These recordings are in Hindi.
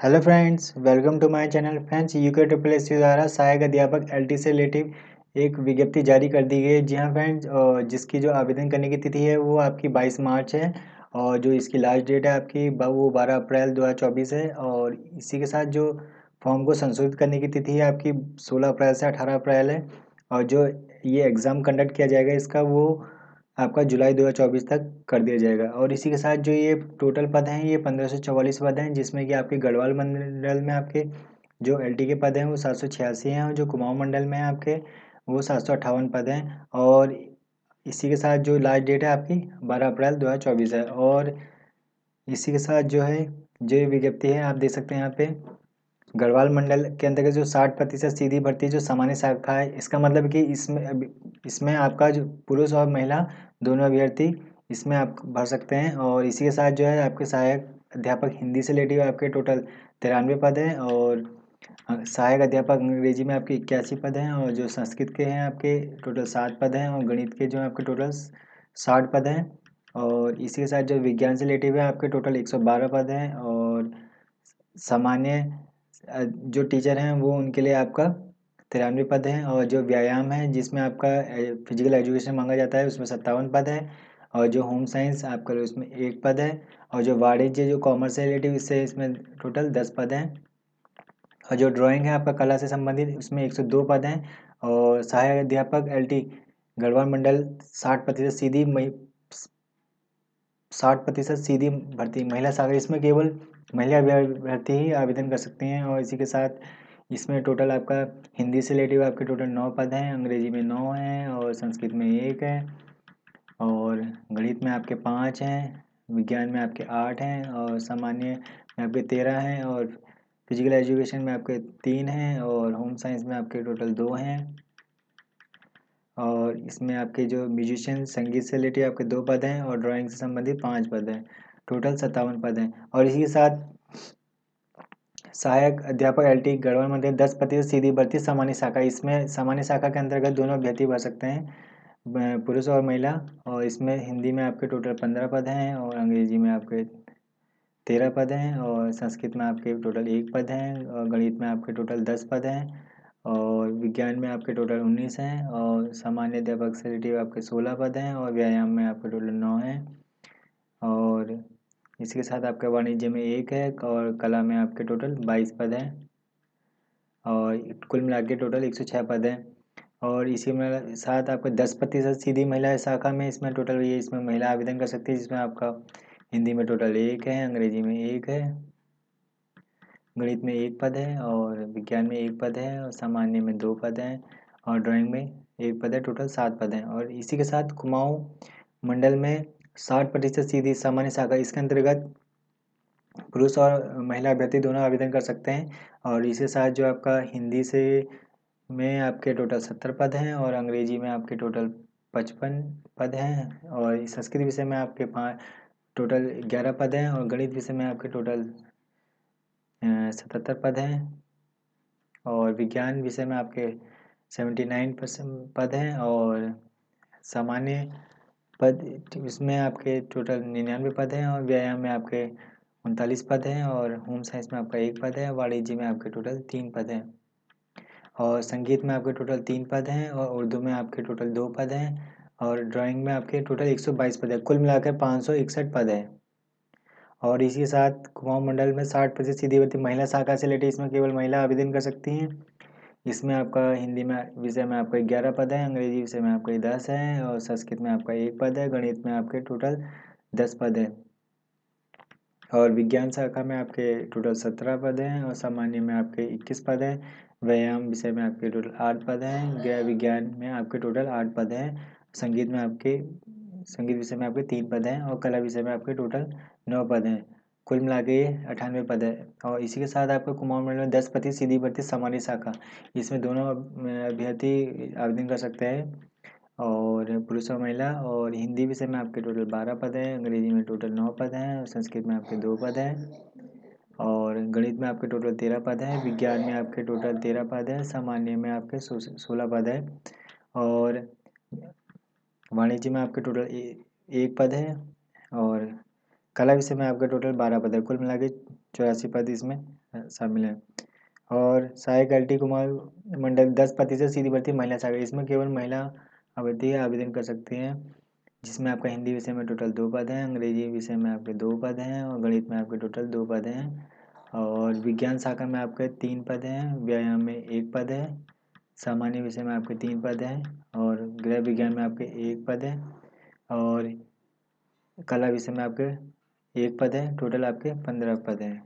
Hello friends, welcome to my channel. Friends, UK triple S द्वारा सहायक अध्यापक एलटी से रिलेटिव एक विज्ञप्ति जारी कर दी गई है। जी हाँ फ्रेंड्स, जिसकी जो आवेदन करने की तिथि है वो आपकी 22 मार्च है और जो इसकी लास्ट डेट है आपकी वो 12 अप्रैल 2024 है। और इसी के साथ जो फॉर्म को संशोधित करने की तिथि है आपकी 16 अप्रैल से 18 अप्रैल है। और जो ये एग्ज़ाम कंडक्ट किया जाएगा इसका वो आपका जुलाई 2024 तक कर दिया जाएगा। और इसी के साथ जो ये टोटल पद हैं ये 1544 पद हैं, जिसमें कि आपके गढ़वाल मंडल में आपके जो एलटी के पद हैं वो 786 हैं और जो कुमाऊं मंडल में है आपके वो 758 पद हैं। और इसी के साथ जो लास्ट डेट है आपकी 12 अप्रैल 2024 है। और इसी के साथ जो है जो ये विज्ञप्ति है आप देख सकते हैं यहाँ पे गढ़वाल मंडल के अंतर्गत जो 60% सीधी भर्ती जो सामान्य शाखा है, इसका मतलब कि इसमें आपका जो पुरुष और महिला दोनों अभ्यर्थी इसमें आप भर सकते हैं। और इसी के साथ जो है आपके सहायक अध्यापक हिंदी से रिलेटिव आपके टोटल 93 पद हैं। और सहायक अध्यापक अंग्रेजी में आपके 81 पद हैं। और जो संस्कृत के हैं आपके टोटल 7 पद हैं। और गणित के जो है आपके टोटल 60 पद हैं। और इसी के साथ जो विज्ञान से रिलेटिव है आपके टोटल 112 पद हैं। और सामान्य जो टीचर हैं वो उनके लिए आपका 93 पद हैं। और जो व्यायाम है जिसमें आपका फिजिकल एजुकेशन मांगा जाता है उसमें 57 पद है। और जो होम साइंस आपका उसमें 1 पद है। और जो वाणिज्य जो कॉमर्स से रिलेटिव इससे इसमें टोटल 10 पद हैं। और जो ड्राइंग है आपका कला से संबंधित उसमें 102 पद हैं। और सहायक अध्यापक एलटी गढ़वाल मंडल 60% सीधी भर्ती महिला शाखा, इसमें केवल महिला अभ्यर्थी ही आवेदन कर सकती हैं। और इसी के साथ इसमें टोटल आपका हिंदी से रिलेटिव आपके टोटल 9 पद हैं, अंग्रेजी में 9 हैं और संस्कृत में 1 है। और गणित में आपके 5 हैं, विज्ञान में आपके 8 हैं और सामान्य में आपके 13 हैं। और फिजिकल एजुकेशन में आपके 3 हैं और होम साइंस में आपके टोटल 2 हैं। और इसमें आपके जो म्यूजिशियन संगीत से रिलेटेड आपके 2 पद हैं और ड्राइंग से संबंधित 5 पद हैं, टोटल 57 पद हैं। और इसी के साथ सहायक अध्यापक एलटी गढ़वाल मंडल 10% सीधी भर्ती सामान्य शाखा, इसमें सामान्य शाखा के अंतर्गत दोनों अभ्यर्थी भर सकते हैं, पुरुष और महिला। और इसमें हिंदी में आपके टोटल 15 पद हैं और अंग्रेजी में आपके 13 पद हैं और संस्कृत में आपके टोटल 1 पद हैं और गणित में आपके टोटल 10 पद हैं और विज्ञान में आपके टोटल 19 हैं और सामान्य अध्यापक से रिलेटिव आपके 16 पद हैं और व्यायाम में आपके टोटल 9 हैं। और इसके साथ आपका वाणिज्य में 1 है और कला में आपके टोटल 22 पद हैं और कुल मिला के टोटल 106 पद हैं। और इसी में साथ आपका 10% सीधी महिला शाखा में इसमें टोटल ये इसमें महिला आवेदन कर सकती है, जिसमें आपका हिंदी में टोटल 1 है, अंग्रेजी में 1 है, गणित में 1 पद है और विज्ञान में 1 पद है और सामान्य में 2 पद हैं और ड्राइंग में 1 पद है, टोटल 7 पद हैं। और इसी के साथ कुमाऊं मंडल में 60% सीधी सामान्य शाखा, इसके अंतर्गत पुरुष और महिला अभ्यर्थी दोनों आवेदन कर सकते हैं। और इसके साथ जो आपका हिंदी से में आपके टोटल 70 पद हैं और अंग्रेजी में आपके टोटल 55 पद हैं और संस्कृत विषय में आपके 5 टोटल 11 पद हैं और गणित विषय में आपके टोटल 77 पद हैं और विज्ञान विषय में आपके 79% पद हैं और सामान्य पद इसमें आपके टोटल 99 पद हैं और व्यायाम में आपके 39 पद हैं और होम साइंस में आपका 1 पद है, वाणिज्य में आपके टोटल 3 पद हैं और संगीत में आपके टोटल 3 पद हैं और उर्दू में आपके टोटल 2 पद हैं और ड्राइंग में आपके टोटल 122 पद है, कुल मिलाकर 561 पद है। और इसी के साथ कुमाऊं मंडल में 60% सीधी भर्ती महिला शाखा से रिलेटेड, इसमें केवल महिला आवेदन कर सकती हैं। इसमें आपका हिंदी में विषय में आपका 11 पद है, अंग्रेजी विषय में आपके 10 हैं और संस्कृत में आपका 1 पद है, गणित में आपके टोटल 10 पद है और विज्ञान शाखा में आपके टोटल 17 पद हैं और सामान्य में आपके 21 पद हैं, व्यायाम विषय में आपके टोटल 8 पद हैं, गृह विज्ञान में आपके टोटल 8 पद हैं, संगीत में आपके संगीत विषय में आपके 3 पद हैं और कला विषय में आपके टोटल 9 पद हैं, कुल मिला के ये 98 पद है। और इसी के साथ आपको कुमाऊं मंडल में 10% सीधी भर्ती सामान्य शाखा, इसमें दोनों अभ्यर्थी आवेदन कर सकते हैं और पुरुष और महिला। और हिंदी विषय में आपके टोटल 12 पद हैं, अंग्रेजी में टोटल 9 पद हैं और संस्कृत में आपके 2 पद हैं और गणित में आपके टोटल 13 पद हैं, विज्ञान में आपके टोटल 13 पद हैं, सामान्य में आपके 16 पद हैं और वाणिज्य में आपके टोटल 1 पद है और कला विषय में आपके टोटल 12 पद है, कुल मिला के 84 पद इसमें शामिल हैं। और सहायक LT कुमार मंडल 10% सीधी भर्ती महिला शाखा, इसमें केवल महिला अभ्यर्थी आवेदन कर सकती हैं, जिसमें आपका हिंदी विषय में टोटल 2 पद हैं, अंग्रेजी विषय में आपके 2 पद हैं और गणित में आपके टोटल 2 पद हैं। और विज्ञान शाखा में आपके 3 पद हैं, व्यायाम में 1 पद है, सामान्य विषय में आपके 3 पद हैं और गृह विज्ञान में आपके 1 पद है और कला विषय में आपके 1 पद है। टोटल आपके 15 पद हैं।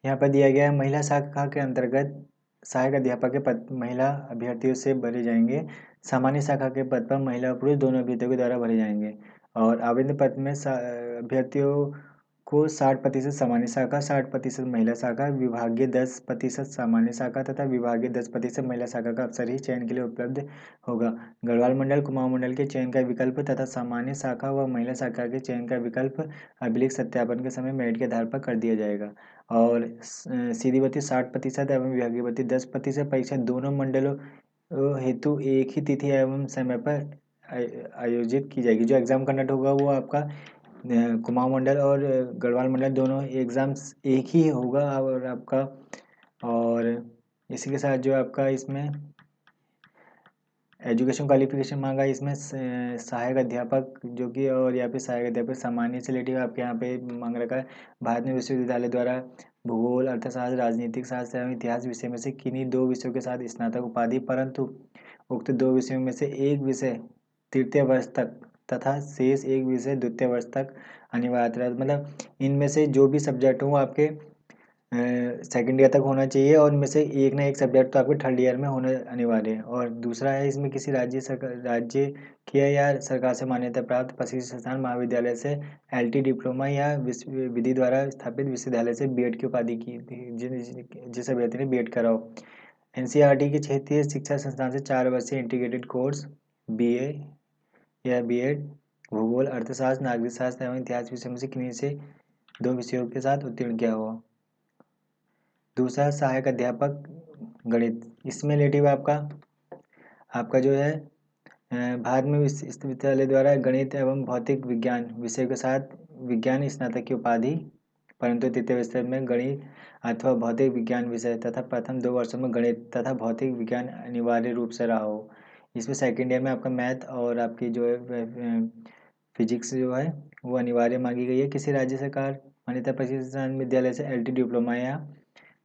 यहाँ पर दिया गया है महिला शाखा के अंतर्गत सहायक अध्यापक के पद महिला अभ्यर्थियों से भरे जाएंगे। सामान्य शाखा के पद पर महिला और पुरुष दोनों अभ्यर्थियों के द्वारा भरे जाएंगे और आवेदन पत्र में अभ्यर्थियों को 60% सामान्य शाखा, 60% महिला शाखा, विभागीय 10% सामान्य शाखा तथा विभागीय 10% महिला शाखा का अवसर ही चयन के लिए उपलब्ध होगा। गढ़वाल मंडल, कुमाऊं मंडल के चयन का विकल्प तथा सामान्य शाखा व महिला शाखा के चयन का विकल्प अभिलेख सत्यापन के समय मेरिट के आधार पर कर दिया जाएगा। और सीधी भर्ती 60% एवं विभागीय भर्ती 10% परीक्षा दोनों मंडलों हेतु एक ही तिथि एवं समय पर आयोजित की जाएगी। जो एग्ज़ाम कंडक्ट होगा वो आपका कुमाऊं मंडल और गढ़वाल मंडल दोनों एग्ज़ाम्स एक ही होगा और आपका। और इसी के साथ जो आपका इसमें एजुकेशन क्वालिफिकेशन मांगा, इसमें सहायक अध्यापक जो कि और या फिर सहायक अध्यापक सामान्य से रिलेटिव आपके यहाँ पे मांग रखा है। भारत में विश्वविद्यालय द्वारा भूगोल, अर्थशास्त्र, राजनीतिक शास्त्र एवं इतिहास विषय में से किन्हीं 2 विषयों के साथ स्नातक उपाधि, परंतु उक्त 2 विषयों में से एक विषय तृतीय वर्ष तक तथा शेष एक विषय द्वितीय वर्ष तक अनिवार्य, मतलब इनमें से जो भी सब्जेक्ट हो आपके सेकेंड ईयर तक होना चाहिए और इनमें से एक ना एक सब्जेक्ट तो आपके थर्ड ईयर में होना अनिवार्य है। और दूसरा है इसमें किसी राज्य की या सरकार से मान्यता प्राप्त प्रशिक्षण संस्थान महाविद्यालय से LT डिप्लोमा या विधि द्वारा स्थापित विश्वविद्यालय से B.Ed की उपाधि की जिस अभ्यर्थी ने B.Ed करा हो। NCERT के क्षेत्रीय शिक्षा संस्थान से 4 वर्षीय इंटीग्रेटेड कोर्स BA या B.Ed भूगोल, अर्थशास्त्र, नागरिक शास्त्र एवं इतिहास विषय में से किन्हीं से 2 विषयों के साथ उत्तीर्ण किया हुआ। दूसरा सहायक अध्यापक गणित, इसमें रिलेटिव आपका जो है भारत में विश्वविद्यालय द्वारा गणित एवं भौतिक विज्ञान विषय के साथ विज्ञान स्नातक की उपाधि, परंतु तृतीय वर्ष में गणित अथवा भौतिक विज्ञान विषय तथा प्रथम 2 वर्षों में गणित तथा भौतिक विज्ञान अनिवार्य रूप से रहा हो। इसमें सेकेंड ईयर में आपका मैथ और आपकी जो है फिजिक्स जो है वो अनिवार्य मांगी गई है। किसी राज्य सरकार मान्यता प्रशिक्षण विद्यालय से LT डिप्लोमा या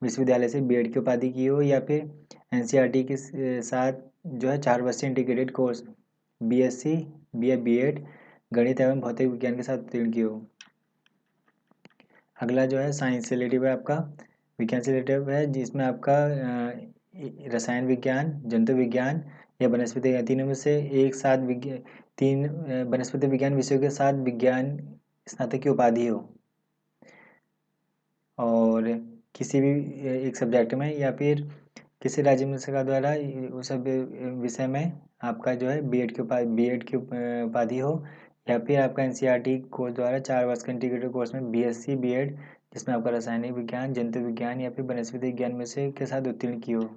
विश्वविद्यालय से B.Ed की उपाधि की हो या फिर NCERT के साथ जो है 4 वर्षीय इंटीग्रेटेड कोर्स BSc या B.Ed गणित एवं भौतिक विज्ञान के साथ उत्तीर्ण की हो। अगला जो है साइंस से रिलेटिव है आपका, विज्ञान से रिलेटिव है, जिसमें आपका रसायन विज्ञान, जंतु विज्ञान या वनस्पति विज्ञान तीनों में से एक साथ तीन वनस्पति विज्ञान विषयों के साथ विज्ञान स्नातक की उपाधि हो और किसी भी एक सब्जेक्ट में या फिर किसी राज्य में सरकार द्वारा उस विषय में आपका जो है B.Ed की उपाधि हो या फिर आपका NCERT कोर्स द्वारा 4 वर्ष के इंटीग्रेटेड कोर्स में BSc B.Ed जिसमें आपका रासायनिक विज्ञान, जंतु विज्ञान या फिर वनस्पति विज्ञान में से के साथ उत्तीर्ण की हो।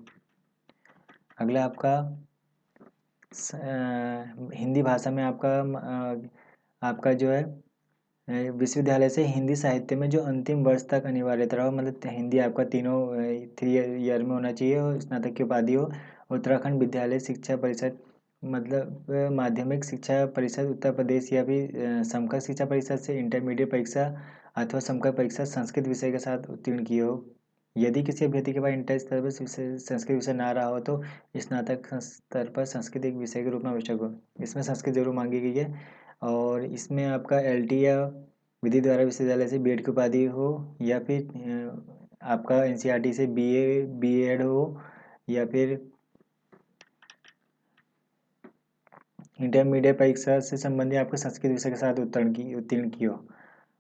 अगला आपका हिंदी भाषा में आपका जो है विश्वविद्यालय से हिंदी साहित्य में जो अंतिम वर्ष तक अनिवार्यता रहा हो, मतलब हिंदी आपका तीनों 3 ईयर में होना चाहिए और स्नातक की उपाधि हो। उत्तराखंड विद्यालय शिक्षा परिषद, मतलब माध्यमिक शिक्षा परिषद उत्तर प्रदेश या फिर समकक्ष शिक्षा परिषद से इंटरमीडिएट परीक्षा अथवा समकक्ष परीक्षा संस्कृत विषय के साथ उत्तीर्ण की हो। यदि किसी अभ्यर्थी के पास इंटर स्तर पर संस्कृत विषय ना रहा हो तो स्नातक स्तर पर संस्कृत एक विषय के रूप में आवश्यक हो। इसमें संस्कृत जरूर मांगी गई है और इसमें आपका LT या विधि द्वारा विश्वविद्यालय से B.Ed की उपाधि हो या फिर आपका NCERT से B.Ed हो या फिर इंटरमीडिएट परीक्षा से संबंधित आपको संस्कृत विषय के साथ उत्तीर्ण की हो।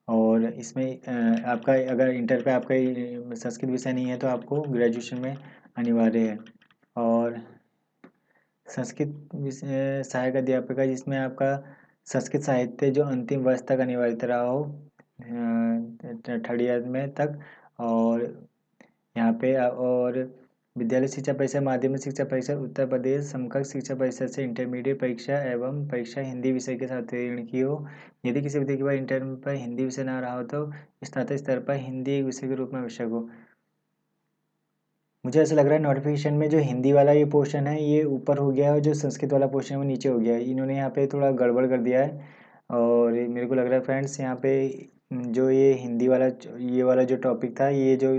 और इसमें आपका अगर इंटर पे आपका संस्कृत विषय नहीं है तो आपको ग्रेजुएशन में अनिवार्य है। और संस्कृत सहायक अध्यापक है जिसमें आपका संस्कृत साहित्य जो अंतिम वर्ष तक अनिवार्य रहा हो थर्ड ईयर में तक। और यहाँ पे और विद्यालय शिक्षा परिषद, माध्यमिक शिक्षा परिषद उत्तर प्रदेश, समकक्ष शिक्षा परिषद से इंटरमीडिएट परीक्षा एवं परीक्षा हिंदी विषय के साथ उत्तीर्ण की हो। यदि किसी विद्यार्थी के पास इंटर पर हिंदी विषय ना रहा हो तो स्नातक स्तर पर हिंदी एक विषय के रूप में आवश्यक हो। मुझे ऐसा लग रहा है नोटिफिकेशन में जो हिंदी वाला ये पोर्शन है ये ऊपर हो गया है और जो संस्कृत वाला पोर्शन है वो नीचे हो गया है। इन्होंने यहाँ पे थोड़ा गड़बड़ कर दिया है और मेरे को लग रहा है फ्रेंड्स यहाँ पे जो ये हिंदी वाला ये वाला जो टॉपिक था, ये जो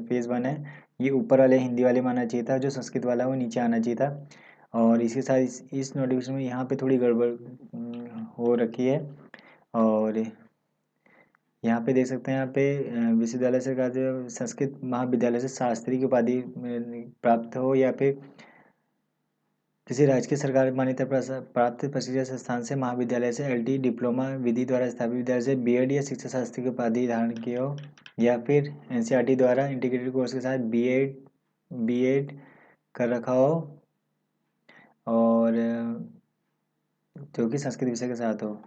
फेज़ 1 है, ये ऊपर वाले हिंदी वाले में आना चाहिए था, जो संस्कृत वाला वो नीचे आना चाहिए था। और इसके साथ इस नोटिफिकेशन में यहाँ पे थोड़ी गड़बड़ हो रखी है। और यहाँ पे देख सकते हैं, यहाँ पे विश्वविद्यालय से का जो संस्कृत महाविद्यालय से शास्त्री की उपाधि प्राप्त हो या फिर किसी राजकीय सरकार मान्यता प्राप्त प्रशिक्षण संस्थान से महाविद्यालय से एलटी डिप्लोमा विधि द्वारा स्थापित विद्यालय से बीएड या शिक्षा शास्त्री की उपाधि धारण की हो, या फिर एनसीईआरटी द्वारा इंटीग्रेटेड कोर्स के साथ बीएड कर रखा हो और जो कि संस्कृत विषय के साथ हो।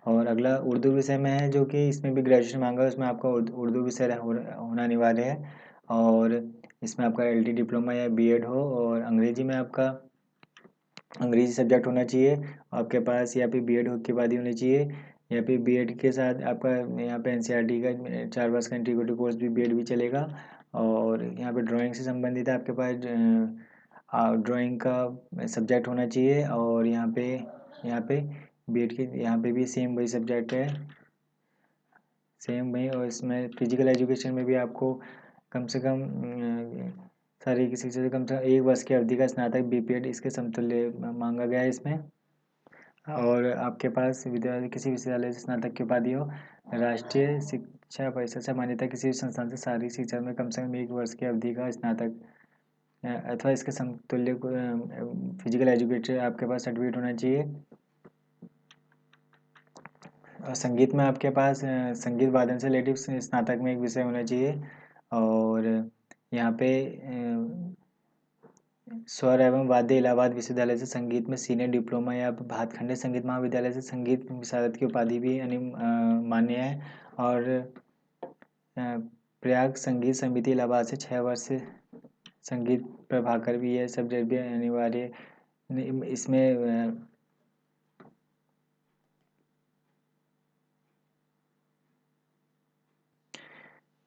और अगला उर्दू विषय में है, जो कि इसमें भी ग्रेजुएशन मांगा है, उसमें आपका उर्दू विषय होना अनिवार्य है। और इसमें आपका एलटी डिप्लोमा या बीएड हो और अंग्रेजी में आपका अंग्रेजी सब्जेक्ट होना चाहिए आपके पास, या फिर बीएड के बाद ही होनी चाहिए, या फिर बीएड के साथ आपका यहाँ पे एनसीईआरटी का 4 वर्ष का इंटीग्रेटेड कोर्स भी बीएड भी चलेगा। और यहाँ पे ड्राइंग से संबंधित आपके पास ड्राइंग का सब्जेक्ट होना चाहिए। और यहाँ पे बीएड के यहाँ पे भी सेम वही सब्जेक्ट है, सेम वही। और इसमें फिजिकल एजुकेशन में भी आपको कम से कम शारीरिक शिक्षा से कम से कम 1 वर्ष की अवधि का स्नातक बीपीएड इसके समतुल्य मांगा गया है इसमें। और आपके पास विद्यालय किसी विश्वविद्यालय से स्नातक की उपाधि हो, राष्ट्रीय शिक्षा परिषद से मान्यता किसी भी संस्थान से शारीरिक शिक्षा में कम से कम 1 वर्ष की अवधि का स्नातक अथवा इसके समतुल्य फिजिकल एजुकेटर आपके पास सर्टिफिकेट होना चाहिए। और संगीत में आपके पास संगीत वादन से रिलेटिव स्नातक में एक विषय होना चाहिए। और यहाँ पे स्वर एवं वाद्य इलाहाबाद विश्वविद्यालय से संगीत में सीनियर डिप्लोमा या भातखंडे संगीत महाविद्यालय से संगीत विशारद की उपाधि भी मान्य है। और प्रयाग संगीत समिति इलाहाबाद से 6 वर्ष से संगीत प्रभाकर भी है, सब्जेक्ट भी अनिवार्य इसमें।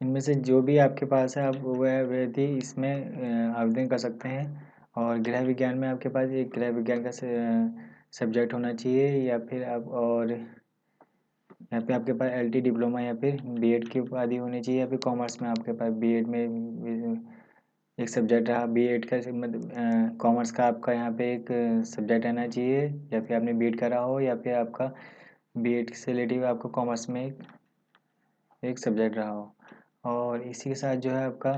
इनमें से जो भी आपके पास है आप वह व्यक्ति इसमें आवेदन कर सकते हैं। और गृह विज्ञान में आपके पास एक गृह विज्ञान का सब्जेक्ट होना चाहिए, या फिर आप और यहाँ पे आपके पास एलटी डिप्लोमा या फिर बीएड की उपाधि होनी चाहिए, या फिर कॉमर्स में आपके पास बीएड में एक सब्जेक्ट रहा, बीएड का मतलब कॉमर्स का आपका यहाँ पे एक सब्जेक्ट रहना चाहिए, या फिर आपने बीएड करा हो या फिर आपका बीएड से रिलेटिव आपको कॉमर्स में एक सब्जेक्ट रहा हो। और इसी के साथ जो है आपका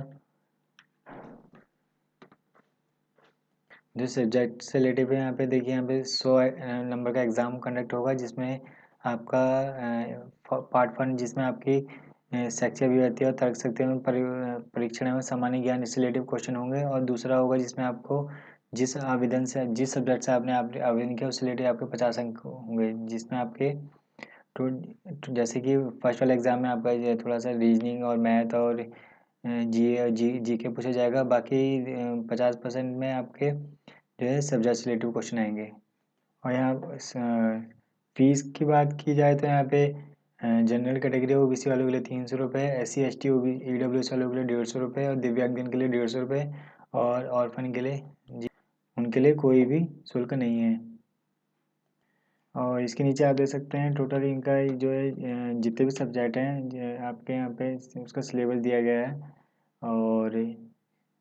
जो सब्जेक्ट से रिलेटिव है, यहाँ पे देखिए, यहाँ पे 100 नंबर का एग्ज़ाम कंडक्ट होगा, जिसमें आपका पार्ट 1 जिसमें आपकी शैक्षिक अभिव्यक्ति और तर्क शक्ति एवं परीक्षण एवं सामान्य ज्ञान से रिलेटिव क्वेश्चन होंगे। और दूसरा होगा जिसमें आपको जिस सब्जेक्ट से आपने आवेदन किया उससे रिलेटेड आपके 50 अंक होंगे, जिसमें आपके जैसे कि फर्स्ट वाले एग्ज़ाम में आपका ये थोड़ा सा रीजनिंग और मैथ और जी के पूछा जाएगा। बाकी 50% में आपके जो है सब्जेक्ट से रिलेटिव क्वेश्चन आएंगे। और यहाँ फीस की बात की जाए तो यहाँ पे जनरल कैटेगरी ओबीसी वालों के लिए 300 रुपये, SC ST ईडब्ल्यूएस वालों के लिए 150 रुपये और दिव्यांगजन के लिए 150 रुपये और ऑर्फन के लिए उनके लिए कोई भी शुल्क नहीं है। और इसके नीचे आप देख सकते हैं टोटल इनका जो है जितने भी सब्जेक्ट हैं आपके यहाँ पे उसका सिलेबस दिया गया है। और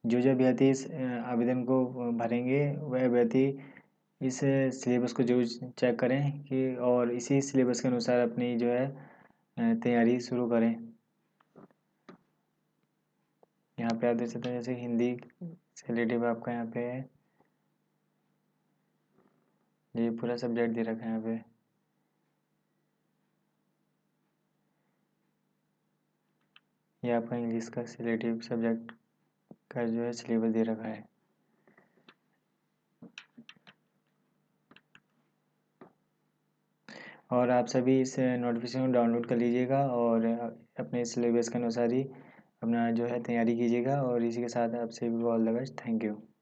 जो अभ्यर्थी इस आवेदन को भरेंगे वह अभ्यर्थी इस सिलेबस को जरूर चेक करें कि और इसी सिलेबस के अनुसार अपनी जो है तैयारी शुरू करें। यहाँ पे आप देख सकते हैं जैसे हिंदी से रिलेटिव आपका यहाँ पे है, ये पूरा सब्जेक्ट दे रखा है यहाँ पे। ये आपका इंग्लिश का रिलेटिव सब्जेक्ट का जो है सिलेबस दे रखा है। और आप सभी इस नोटिफिकेशन को डाउनलोड कर लीजिएगा और अपने सिलेबस के अनुसार ही अपना जो है तैयारी कीजिएगा और इसी के साथ आपसे भी all the best. Thank you.